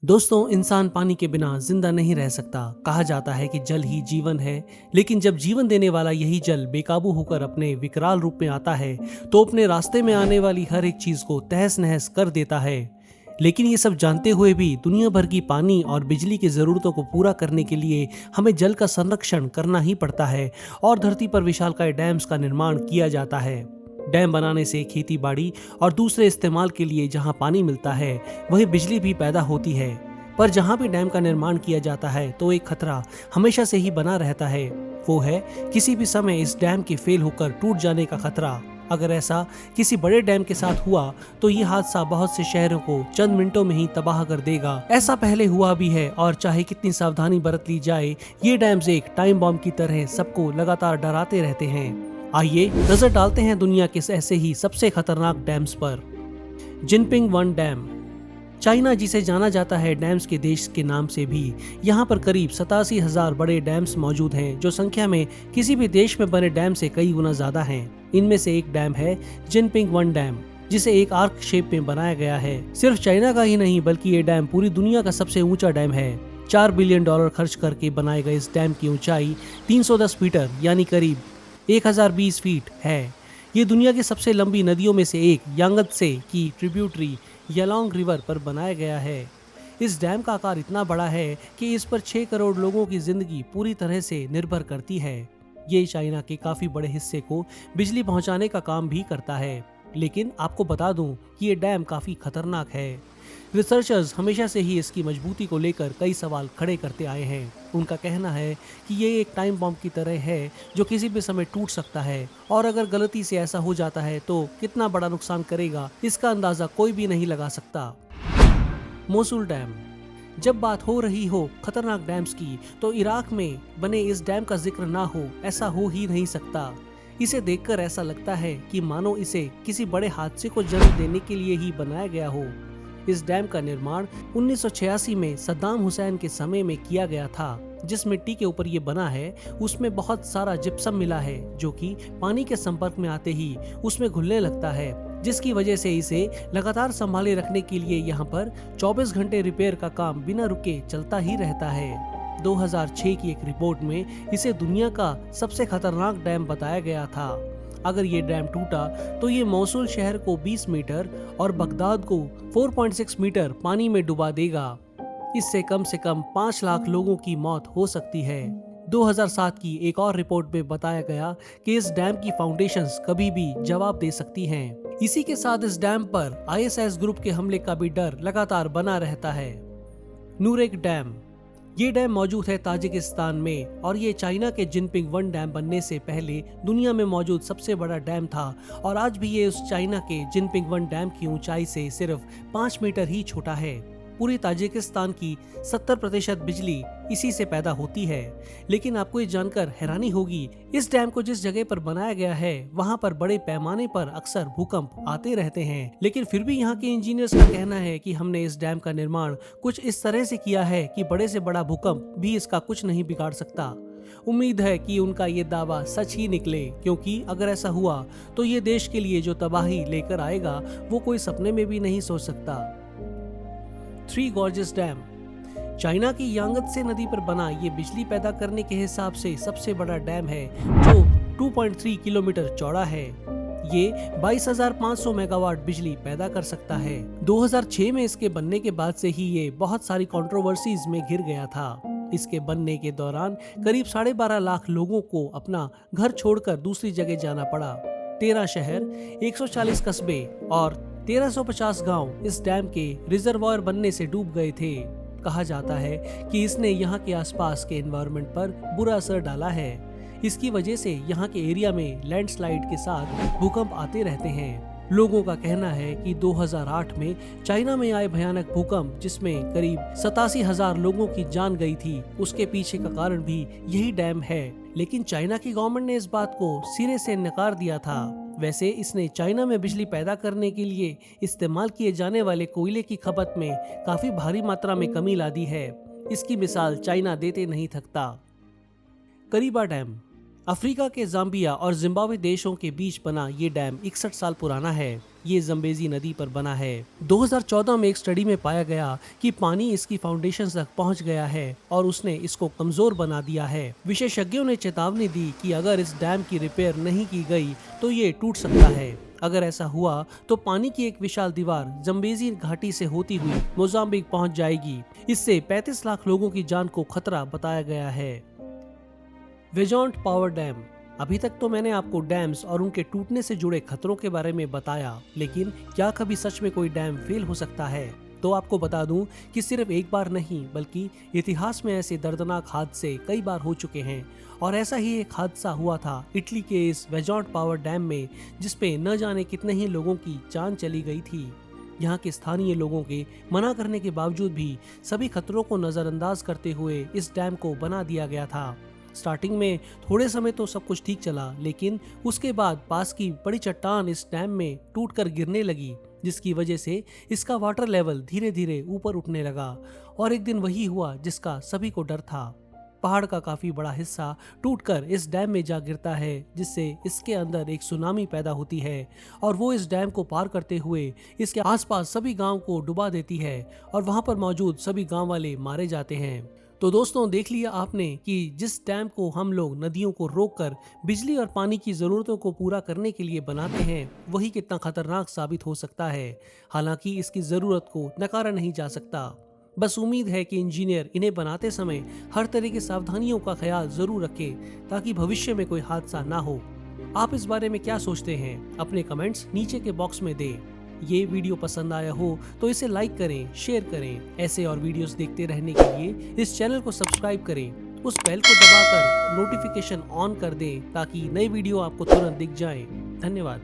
दोस्तों, इंसान पानी के बिना जिंदा नहीं रह सकता। कहा जाता है कि जल ही जीवन है, लेकिन जब जीवन देने वाला यही जल बेकाबू होकर अपने विकराल रूप में आता है, तो अपने रास्ते में आने वाली हर एक चीज को तहस नहस कर देता है। लेकिन ये सब जानते हुए भी दुनिया भर की पानी और बिजली की जरूरतों को पूरा करने के लिए हमें जल का संरक्षण करना ही पड़ता है और धरती पर विशालकाय डैम्स का निर्माण किया जाता है। डैम बनाने से खेती बाड़ी और दूसरे इस्तेमाल के लिए जहां पानी मिलता है, वहीं बिजली भी पैदा होती है। पर जहां भी डैम का निर्माण किया जाता है, तो एक खतरा हमेशा से ही बना रहता है। वो है किसी भी समय इस डैम के फेल होकर टूट जाने का खतरा। अगर ऐसा किसी बड़े डैम के साथ हुआ, तो ये हादसा बहुत से शहरों को चंद मिनटों में ही तबाह कर देगा। ऐसा पहले हुआ भी है, और चाहे कितनी सावधानी बरत ली जाए, ये डैम्स एक टाइम बॉम्ब की तरह सबको लगातार डराते रहते हैं। आइए नजर डालते हैं दुनिया के ऐसे ही सबसे खतरनाक डैम्स पर। Jinping one dam. चाइना, जिसे जाना जाता है डैम्स के देश के नाम से भी, यहाँ पर करीब 87,000 बड़े डैम्स मौजूद हैं, जो संख्या में किसी भी देश में बने डैम से कई गुना ज्यादा हैं। इनमें से एक डैम है जिनपिंग वन डैम, जिसे एक आर्क शेप में बनाया गया है। सिर्फ चाइना का ही नहीं, बल्कि ये डैम पूरी दुनिया का सबसे ऊंचा डैम है। $4 बिलियन खर्च करके बनाए गए इस डैम की ऊंचाई 310 मीटर यानी करीब 1020 फीट है। ये दुनिया की सबसे लंबी नदियों में से एक यांगत्से की ट्रिब्यूटरी यालोंग रिवर पर बनाया गया है। इस डैम का आकार इतना बड़ा है कि इस पर 6 करोड़ लोगों की जिंदगी पूरी तरह से निर्भर करती है। ये चाइना के काफी बड़े हिस्से को बिजली पहुंचाने का काम भी करता है। लेकिन आपको बता दूं कि ये डैम काफी खतरनाक है। रिसर्चर्स हमेशा से ही इसकी मजबूती को लेकर कई सवाल खड़े करते आए हैं। उनका कहना है कि ये एक टाइम बॉम्ब की तरह है, जो किसी भी समय टूट सकता है, और अगर गलती से ऐसा हो जाता है तो कितना बड़ा नुकसान करेगा, इसका अंदाजा कोई भी नहीं लगा सकता। Mosul dam. जब बात हो रही हो खतरनाक डैम्स की, तो इराक में बने इस डैम का जिक्र ना हो, ऐसा हो ही नहीं सकता। इसे देखकर ऐसा लगता है कि मानो इसे किसी बड़े हादसे को जन्म देने के लिए ही बनाया गया हो। इस डैम का निर्माण 1986 में सद्दाम हुसैन के समय में किया गया था। जिस मिट्टी के ऊपर ये बना है, उसमें बहुत सारा जिप्सम मिला है, जो कि पानी के संपर्क में आते ही उसमें घुलने लगता है, जिसकी वजह से इसे लगातार संभाले रखने के लिए यहाँ पर 24 घंटे रिपेयर का काम बिना रुके चलता ही रहता है। 2006 की एक रिपोर्ट में इसे दुनिया का सबसे खतरनाक डैम बताया गया था। अगर ये डैम टूटा, तो ये मौसूल शहर को 20 मीटर और बगदाद को 4.6 मीटर पानी में डुबा देगा। इससे कम से कम 5 लाख लोगों की मौत हो सकती है। 2007 की एक और रिपोर्ट में बताया गया कि इस डैम की फाउंडेशंस कभी भी जवाब दे सकती हैं। इसी के साथ इस डैम पर ISIS ग्रुप के हमले का भी डर लगातार बना रहता है। नूरेक डैम। ये डैम मौजूद है ताजिकिस्तान में, और ये चाइना के जिनपिंग वन डैम बनने से पहले दुनिया में मौजूद सबसे बड़ा डैम था, और आज भी ये उस चाइना के जिनपिंग वन डैम की ऊंचाई से सिर्फ 5 मीटर ही छोटा है। पूरी ताजिकिस्तान की 70% बिजली इसी से पैदा होती है। लेकिन आपको ये जानकर हैरानी होगी, इस डैम को जिस जगह पर बनाया गया है, वहाँ पर बड़े पैमाने पर अक्सर भूकंप आते रहते हैं। लेकिन फिर भी यहाँ के इंजीनियर्स का कहना है कि हमने इस डैम का निर्माण कुछ इस तरह से किया है कि बड़े से बड़ा भूकंप भी इसका कुछ नहीं बिगाड़ सकता। उम्मीद है कि उनका ये दावा सच ही निकले, क्योंकि अगर ऐसा हुआ तो ये देश के लिए जो तबाही लेकर आएगा, वो कोई सपने में भी नहीं सोच सकता। Three gorges dam. चाइना की यांगत्से नदी पर बना ये बिजली पैदा करने के हिसाब से सबसे बड़ा डैम है, जो 2.3 किलोमीटर चौड़ा है। ये 22,500 मेगावाट बिजली पैदा कर सकता है। 2006 में इसके बनने के बाद से ही ये बहुत सारी कंट्रोवर्सीज में घिर गया था। इसके बनने के दौरान करीब 12.5 लाख लोगों को अपना घर छोड़कर दूसरी जगह जाना पड़ा। 13 शहर, 140 कस्बे और 1350 गांव इस डैम के रिजर्वायर बनने से डूब गए थे। कहा जाता है कि इसने यहाँ के आसपास के एनवायरनमेंट पर बुरा असर डाला है। इसकी वजह से यहाँ के एरिया में लैंडस्लाइड के साथ भूकंप आते रहते हैं। लोगों का कहना है कि 2008 में चाइना में आए भयानक भूकंप, जिसमें करीब 87,000 लोगों की जान गई थी, उसके पीछे का कारण भी यही डैम है। लेकिन चाइना की गवर्नमेंट ने इस बात को सिरे से नकार दिया था। वैसे इसने चाइना में बिजली पैदा करने के लिए इस्तेमाल किए जाने वाले कोयले की खपत में काफी भारी मात्रा में कमी ला दी है। इसकी मिसाल चाइना देते नहीं थकता। करीबा डैम। अफ्रीका के जाम्बिया और जिम्बाब्वे देशों के बीच बना ये डैम 61 साल पुराना है। ये जम्बेजी नदी पर बना है। 2014 में एक स्टडी में पाया गया कि पानी इसकी फाउंडेशन तक पहुंच गया है और उसने इसको कमजोर बना दिया है। विशेषज्ञों ने चेतावनी दी कि अगर इस डैम की रिपेयर नहीं की गई तो ये टूट सकता है। अगर ऐसा हुआ तो पानी की एक विशाल दीवार जम्बेजी घाटी से होती हुई मोजाम्बिक पहुंच जाएगी। इससे 35 लाख लोगों की जान को खतरा बताया गया है। वेजोंट पावर डैम। अभी तक तो मैंने आपको डैम्स और उनके टूटने से जुड़े खतरों के बारे में बताया, लेकिन क्या कभी सच में कोई डैम फेल हो सकता है? तो आपको बता दूं कि सिर्फ एक बार नहीं बल्कि इतिहास में ऐसे दर्दनाक हादसे कई बार हो चुके हैं। और ऐसा ही एक हादसा हुआ था इटली के इस वेजोंट पावर डैम में, जिसपे न जाने कितने ही लोगों की जान चली गई थी। यहाँ के स्थानीय लोगों के मना करने के बावजूद भी सभी खतरों को नजरअंदाज करते हुए इस डैम को बना दिया गया था। स्टार्टिंग में थोड़े समय तो सब कुछ ठीक चला, लेकिन उसके बाद पास की बड़ी चट्टान इस डैम में टूटकर गिरने लगी, जिसकी वजह से इसका वाटर लेवल धीरे धीरे ऊपर उठने लगा। और एक दिन वही हुआ जिसका सभी को डर था। पहाड़ का काफी बड़ा हिस्सा टूटकर इस डैम में जा गिरता है, जिससे इसके अंदर एक सुनामी पैदा होती है और वो इस डैम को पार करते हुए इसके आसपास सभी गांव को डुबा देती है और वहां पर मौजूद सभी गांव वाले मारे जाते हैं। तो दोस्तों, देख लिया आपने कि जिस डैम को हम लोग नदियों को रोककर बिजली और पानी की जरूरतों को पूरा करने के लिए बनाते हैं, वही कितना खतरनाक साबित हो सकता है। हालांकि इसकी जरूरत को नकारा नहीं जा सकता। बस उम्मीद है कि इंजीनियर इन्हें बनाते समय हर तरह की सावधानियों का ख्याल जरूर रखें ताकि भविष्य में कोई हादसा ना हो। आप इस बारे में क्या सोचते हैं? अपने कमेंट्स नीचे के बॉक्स में दें। ये वीडियो पसंद आया हो तो इसे लाइक करें, शेयर करें। ऐसे और वीडियोस देखते रहने के लिए इस चैनल को सब्सक्राइब करें। उस बेल को दबाकर नोटिफिकेशन ऑन कर दें ताकि नई वीडियो आपको तुरंत दिख जाए। धन्यवाद।